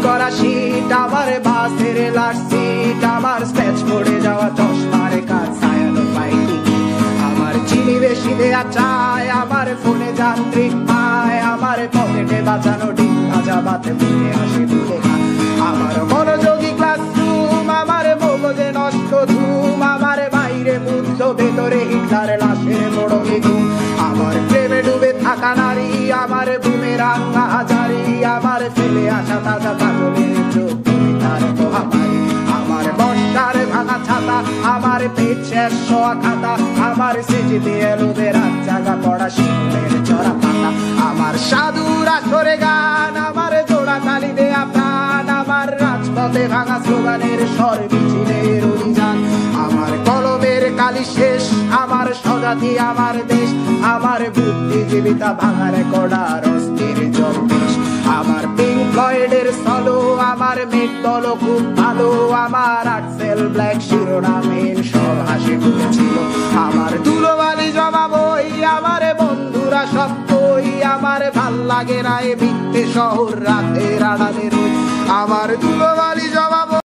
করা শীত, আমার বাসের লাস্ট সিট, আমার স্ক্র্যাচ পড়ে যাওয়া চশমার কাজ ছায়ানো পাইনি, আমার চিনি বেশি দেয়া চায়, আমার ফোনে যান্ত্রিক পায়, আমার পকেটে বাঁচানো ডিম ভাজা বাতে মুখে হাসি ভুলে না, আমার মনোযোগী ক্লাসরুম, আমার মগজে নষ্ট ধুম, আমার বাইরে বুদ্ধ ভেতরে হিটলার লাশের মোড়কে ঘুম, আমার প্রেমে ডুবে থাকা নারী, আমার বুমেরাং হাজারি, আমার ফেলে আসা তাজা কাজলের চোখ তুমি তার মহামারী, আমার বর্ষার ভাঙা ছাতা, আমার পেট শেষ হওয়া খাতা, আমার স্মৃতিতে এলোদের রাত জাগা পড়া শিমুলের চড়া পাতা, আমার সাধুর আসরে গান, আমার জোড়া তালি দেয়া প্রাণ, আমার রাজপথে ভাঙা স্লোগানের স্বর মিছিলের অভিযান, আমার কলমের কালি শেষ, আমার স্বজাতি আমার দেশ, আমার বুদ্ধিজীবিতা ভাঙার কড়ার অস্থির জম্পেশ, আমার পিঙ্ক ফ্লয়েডের সলো, আমার মেট দল খুব ভালো, আমার আর্টসেল ব্ল্যাক শিরোনামহীন সব হাসি খুঁজছিল, আমার ধুলোবালি জমা বই, আমার বন্ধুরা সব কই, আমার ভাল লাগে না এ মিথ্যে শহর রাতের আড়ালে রই, আমার ধুলোবালি জমা